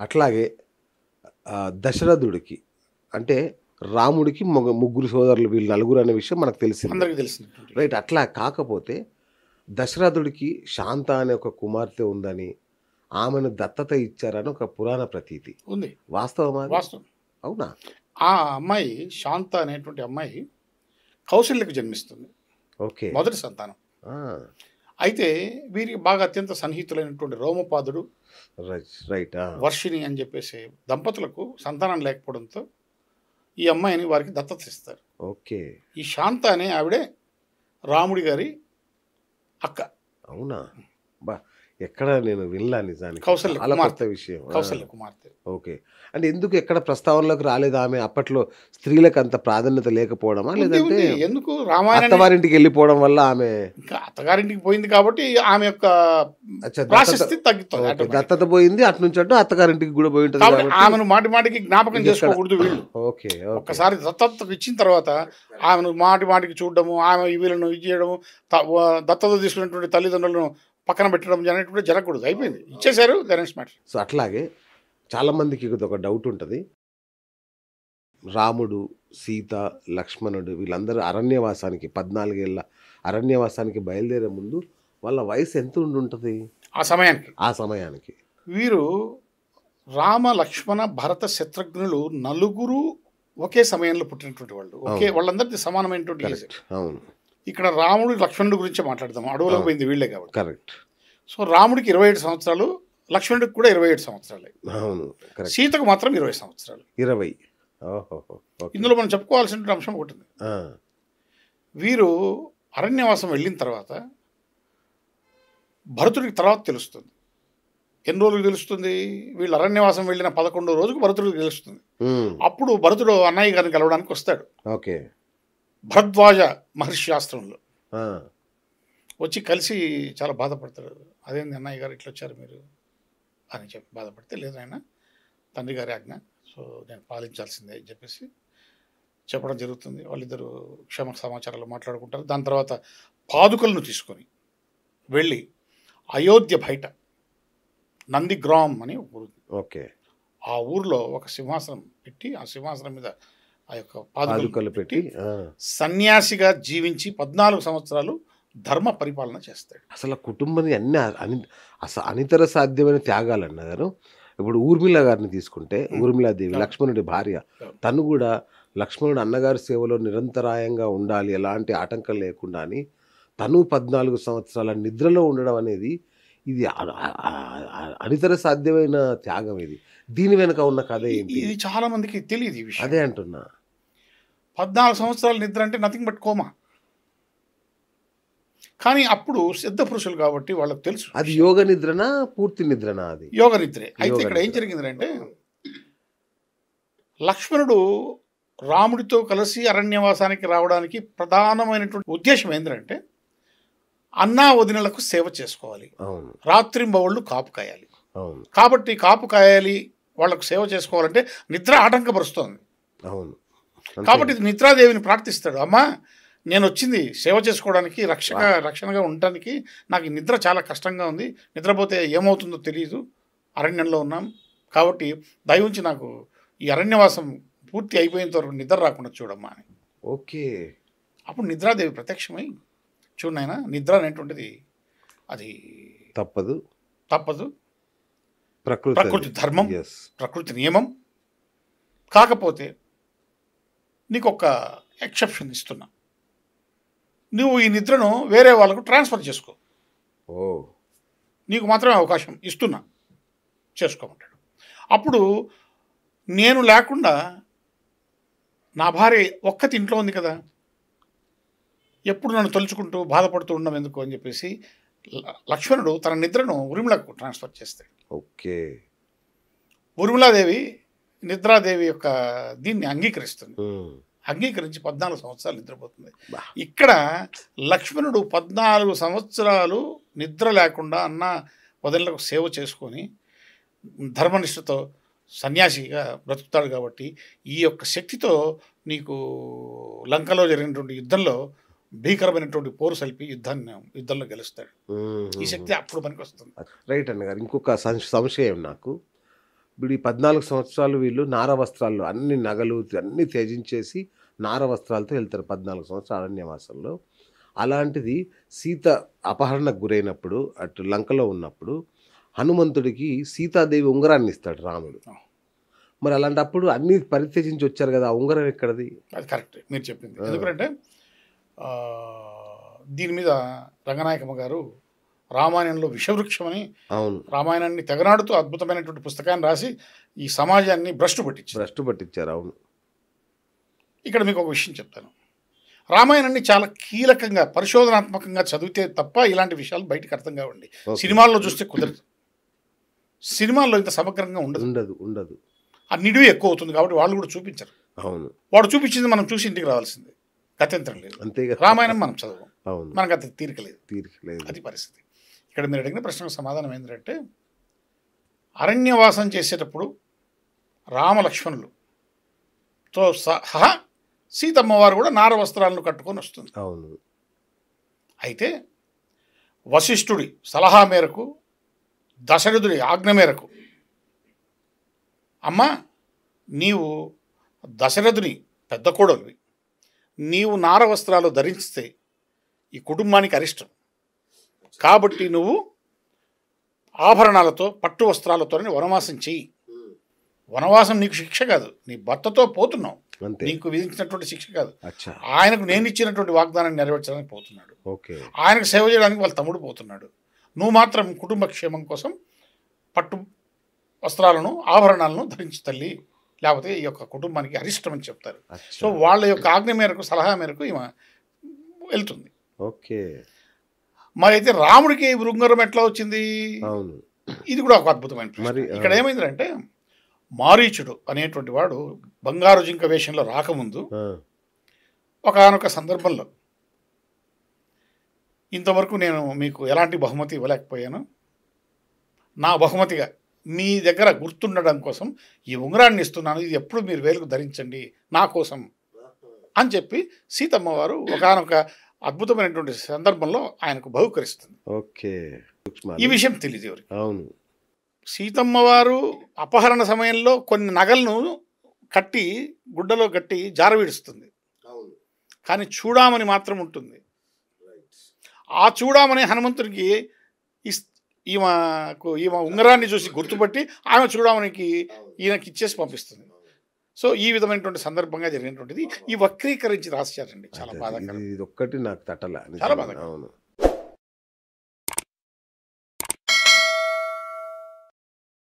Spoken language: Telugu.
అట్లాగే దశరథుడికి అంటే రాముడికి ముగ్గురు సోదరులు వీళ్ళు నలుగురు అనే విషయం మనకు తెలిసింది. అందరికీ తెలిసింది. రైట్. అట్లా కాకపోతే దశరథుడికి శాంత అనే ఒక కుమార్తె ఉందని, ఆమెను దత్తత ఇచ్చారని ఒక పురాణ ప్రతీతి ఉంది. వాస్తవమా? వాస్తవం. అవునా? ఆ అమ్మాయి శాంత అనేటువంటి అమ్మాయి కౌశల్యకు జన్మిస్తుంది. ఓకే. మొదటి సంతానం. అయితే వీరికి బాగా అత్యంత సన్నిహితులైనటువంటి రోమపాదుడు, రైట్, వర్షిణి అని చెప్పేసి దంపతులకు సంతానం లేకపోవడంతో ఈ అమ్మాయిని వారికి దత్తత ఇస్తారు. ఓకే. ఈ శాంత అనే ఆవిడే రాముడి గారి అక్క. అవునా? బా, ఎక్కడ నేను వినలా నిజానికి. కౌశల్య చాలా కొత్త కుమార్తె. విషయం. కౌశల్య కుమార్తె. ఓకే. అంటే ఎందుకు ఎక్కడ ప్రస్తావనలోకి రాలేదు ఆమె? అప్పట్లో స్త్రీలకు అంత ప్రాధాన్యత లేకపోవడమా, లేదంటే ఎందుకు రామాయణ అత్తవారింటికి వెళ్ళిపోవడం వల్ల ఆమె ఇంకా అత్తగారింటికి పోయింది కాబట్టి ఆమె యొక్క ప్రాశస్తి తగ్గుతుంది. దత్తత పోయింది, అటు నుంచి అటు అత్తగారింటికి కూడా పోయి ఉంటుంది కాబట్టి కాబట్టి ఆమెను మాటి మాటికి జ్ఞాపకం చేసుకోకూడదు వీళ్ళు. ఓకే. ఒక్కసారి దత్తత ఇచ్చిన తర్వాత ఆమెను మాటి మాటికి చూడడము, ఆమె వీళ్ళను ఇది చేయడము, దత్తత తీసుకున్నటువంటి తల్లిదండ్రులను పక్కన పెట్టడం అనేటువంటి జరగకూడదు. అయిపోయింది, ఇచ్చేశారు, దెన్స్ మ్యాటర్. సో అట్లాగే చాలామందికి ఇది ఒక డౌట్ ఉంటుంది. రాముడు, సీత, లక్ష్మణుడు వీళ్ళందరూ అరణ్యవాసానికి 14 ఏళ్ళ అరణ్యవాసానికి బయలుదేరే ముందు వాళ్ళ వయసు ఎంత ఉంటుంది ఆ సమయానికి? వీరు రామ, లక్ష్మణ, భరత, శత్రుఘ్నులు నలుగురు ఒకే సమయంలో పుట్టినటువంటి వాళ్ళు. వాళ్ళందరికీ సమానమైనటువంటి ఏజ్. అవును. ఇక్కడ రాముడు, లక్ష్మణుడి గురించి మాట్లాడదాం. అడవులకు పోయింది వీళ్ళే కాబట్టి. కరెక్ట్. సో రాముడికి 27 సంవత్సరాలు, లక్ష్మణుడికి కూడా 27 సంవత్సరాలే. అవును. సీతకు మాత్రం 20 సంవత్సరాలు. 20. ఇందులో మనం చెప్పుకోవాల్సిన అంశం ఒకటి ఉంది. వీరు అరణ్యవాసం వెళ్ళిన తర్వాత భరతుడికి తర్వాత తెలుస్తుంది. ఎన్ని రోజులకు తెలుస్తుంది? వీళ్ళు అరణ్యవాసం వెళ్ళిన 11వ రోజుకు భరతుడికి తెలుస్తుంది. అప్పుడు భరతుడు అన్నయ్య గారిని కలవడానికి వస్తాడు. ఓకే. భరద్వాజ మహర్షి ఆశ్రమంలో వచ్చి కలిసి చాలా బాధపడతాడు. అదేంది అన్నయ్య గారు ఇట్లా వచ్చారు మీరు అని చెప్పి బాధపడితే, లేదు ఆయన తండ్రి గారి ఆజ్ఞ, సో నేను పాలించాల్సిందే అని చెప్పేసి చెప్పడం జరుగుతుంది. వాళ్ళిద్దరూ క్షేమ సమాచారాలు మాట్లాడుకుంటారు. దాని తర్వాత పాదుకలను తీసుకొని వెళ్ళి అయోధ్య బయట నందిగ్రామ్ అని ఊరు, ఓకే, ఆ ఊరిలో ఒక సింహాసనం పెట్టి, ఆ సింహాసనం మీద ఆ యొక్క పాదుకలు పెట్టి సన్యాసిగా జీవించి 14 సంవత్సరాలు ధర్మ పరిపాలన చేస్తాడు. అసలు కుటుంబాన్ని అన్ని అనితర సాధ్యమైన త్యాగాలు అన్నారు. ఇప్పుడు ఊర్మిళ గారిని తీసుకుంటే, ఊర్మిళాదేవి లక్ష్మణుడి భార్య, తను కూడా లక్ష్మణుడు అన్నగారి సేవలో నిరంతరాయంగా ఉండాలి, ఎలాంటి ఆటంకం లేకుండా అని తను 14 సంవత్సరాల నిద్రలో ఉండడం అనేది ఇది అనితర సాధ్యమైన త్యాగం. దీని వెనుక ఉన్న కథ ఏంటి? ఇది చాలా మందికి తెలియదు ఈ విషయం. అదే అంటున్నా. 14 సంవత్సరాల నిద్ర అంటే నథింగ్ బట్ కోమా. కానీ అప్పుడు సిద్ధ పురుషులు కాబట్టి వాళ్ళకి తెలుసు అది యోగ నిద్రనా, పూర్తి నిద్రనా? అది యోగ నిద్రే. అయితే ఇక్కడ ఏం జరిగిందంటే, లక్ష్మణుడు రాముడితో కలిసి అరణ్యవాసానికి రావడానికి ప్రధానమైనటువంటి ఉద్దేశం ఏంటంటే, అన్నా వదినలకు సేవ చేసుకోవాలి, రాత్రింబవళ్ళు కాపు కాయాలి. కాబట్టి కాపు కాయాలి, వాళ్ళకు సేవ చేసుకోవాలంటే నిద్ర ఆటంకపరుస్తోంది. కాబట్టి నిద్రాదేవిని ప్రార్థిస్తాడు. అమ్మా, నేను వచ్చింది సేవ చేసుకోవడానికి, రక్షణగా ఉండటానికి. నాకు నిద్ర చాలా కష్టంగా ఉంది, నిద్రపోతే ఏమవుతుందో తెలియదు, అరణ్యంలో ఉన్నాం, కాబట్టి దయవుంచి నాకు ఈ అరణ్యవాసం పూర్తి అయిపోయేంత వరకు నిద్ర రాకుండా చూడమ్మా అని. ఓకే. అప్పుడు నిద్రాదేవి ప్రత్యక్షమై, చూడు నాయన, నిద్ర అనేటువంటిది అది తప్పదు, ప్రకృతి ధర్మం, ప్రకృతి నియమం. కాకపోతే నీకు ఒక ఎక్సెప్షన్ ఇస్తున్నా, నువ్వు ఈ నిద్రను వేరే వాళ్ళకు ట్రాన్స్ఫర్ చేసుకో, నీకు మాత్రమే అవకాశం ఇస్తున్నా, చేసుకోమంటాడు. అప్పుడు నేను లేకుండా నా భార్య ఒక్కతి ఇంట్లో ఉంది కదా, ఎప్పుడు నన్ను తలుచుకుంటూ బాధపడుతూ ఉండడం ఎందుకు అని చెప్పేసి లక్ష్మణుడు తన నిద్రను ఊర్మిళకు ట్రాన్స్ఫర్ చేస్తాడు. ఓకే. ఊర్మిళాదేవి నిద్రాదేవి యొక్క దీన్ని అంగీకరిస్తుంది. అంగీకరించి 14 సంవత్సరాలు నిద్రపోతుంది. ఇక్కడ లక్ష్మణుడు 14 సంవత్సరాలు నిద్ర లేకుండా అన్న వదినలకు సేవ చేసుకొని ధర్మనిష్టతో సన్యాసిగా బ్రతుకుతాడు. కాబట్టి ఈ యొక్క శక్తితో నీకు లంకలో జరిగినటువంటి యుద్ధంలో భీకరమైనటువంటి పోరు సల్పి యుద్ధంలో గెలుస్తాడు. ఈ శక్తి అప్పుడు పనికి వస్తుంది. రైట్ అన్నగారు. ఇంకొక సంశయం నాకు, ఇప్పుడు ఈ 14 సంవత్సరాలు వీళ్ళు నార వస్త్రాల్లో అన్ని నగలు అన్నీ త్యజించేసి నార వస్త్రాలతో వెళ్తారు 14 సంవత్సరాల అరణ్యవాసంలో. అలాంటిది సీత అపహరణకు గురైనప్పుడు అటు లంకలో ఉన్నప్పుడు హనుమంతుడికి సీతాదేవి ఉంగరాన్ని ఇస్తాడు రాముడు. మరి అలాంటప్పుడు అన్నీ పరిత్యజించి వచ్చారు కదా, ఆ ఉంగరం ఎక్కడది? అది కరెక్ట్ మీరు చెప్పింది. ఎందుకంటే దీని మీద రంగనాయకమ్మ గారు రామాయణంలో విషవృక్షం అని అవును రామాయణాన్ని తెగనాడుతూ అద్భుతమైనటువంటి పుస్తకాన్ని రాసి ఈ సమాజాన్ని భ్రష్టు పట్టించారు. అవును. ఇక్కడ మీకు ఒక విషయం చెప్తాను. రామాయణాన్ని చాలా కీలకంగా పరిశోధనాత్మకంగా చదివితే తప్ప ఇలాంటి విషయాలు బయటకు అర్థం కావండి. సినిమాల్లో చూస్తే కుదరదు. సినిమాల్లో ఇంత సమగ్రంగా ఉండదు. ఆ నిడివి ఎక్కువ అవుతుంది కాబట్టి వాళ్ళు కూడా చూపించరు. అవును. వాడు చూపించింది మనం చూసి ఇంటికి రావాల్సిందే. గత్యంతరం లేదు. అంతేగా. రామాయణం మనం చదవం. అవును. మనకు అది తీరికలేదు. అది పరిస్థితి. ఇక్కడ మీరు అడిగిన ప్రశ్నకు సమాధానం ఏంటంటే అరణ్యవాసం చేసేటప్పుడు రామలక్ష్మణులతో సహా సీతమ్మవారు కూడా నార వస్త్రాలను కట్టుకొని వస్తుంది. అవును. అయితే వశిష్ఠుడి సలహా మేరకు దశరథుడి ఆజ్ఞ మేరకు అమ్మ నీవు దశరథుని పెద్ద కోడలివి, నీవు నార వస్త్రాలు ధరిస్తే ఈ కుటుంబానికి అరిష్టం కాబట్టి నువ్వు ఆభరణాలతో పట్టు వస్త్రాలతోనే వనవాసం చెయ్యి. వనవాసం నీకు శిక్ష కాదు, నీ భర్తతో పోతున్నావు, నీకు విధించినటువంటి శిక్ష కాదు. ఆయనకు నేను ఇచ్చినటువంటి వాగ్దానాన్ని నెరవేర్చడానికి పోతున్నాడు. ఆయనకు సేవ చేయడానికి వాళ్ళ తమ్ముడు పోతున్నాడు. నువ్వు మాత్రం కుటుంబ క్షేమం కోసం పట్టు వస్త్రాలను ఆభరణాలను ధరించి తల్లి, లేకపోతే ఈ యొక్క కుటుంబానికి అరిష్టం అని చెప్తారు. సో వాళ్ళ యొక్క ఆజ్ఞ మేరకు సలహా మేరకు ఈమె వెళ్తుంది. మరి అయితే రాముడికి ఉంగరం ఎట్లా వచ్చింది? ఇది కూడా ఒక అద్భుతమైన ప్రశ్న. ఇక్కడ ఏమైందంటే మారీచుడు అనేటువంటి వాడు బంగారు జింక వేషంలో రాకముందు ఒకానొక సందర్భంలో ఇంతవరకు నేను మీకు ఎలాంటి బహుమతి ఇవ్వలేకపోయాను, నా బహుమతిగా మీ దగ్గర గుర్తుండడం కోసం ఈ ఉంగరాన్ని ఇస్తున్నాను, ఇది ఎప్పుడు మీరు వేలుకు ధరించండి నా కోసం అని చెప్పి సీతమ్మ వారు ఒకానొక అద్భుతమైనటువంటి సందర్భంలో ఆయనకు బహుకరిస్తుంది. ఈ విషయం తెలియదు ఎవరికి. సీతమ్మ వారు అపహరణ సమయంలో కొన్ని నగలను కట్టి గుడ్డలో కట్టి జారవిడుస్తుంది, కానీ చూడామని మాత్రం ఉంటుంది. ఆ చూడామని హనుమంతుడికి ఈమె ఉంగరాన్ని చూసి గుర్తుపట్టి ఆమె చూడామనికి ఈయనకి ఇచ్చేసి పంపిస్తుంది. సో ఈ విధమైనటువంటి సందర్భంగా జరిగినటువంటిది ఈ వక్రీకరించి రాశారండి. చాలా బాధాకరం. ఇది ఒక్కటి నాకు తట్టల. చాలా బాధాకరం.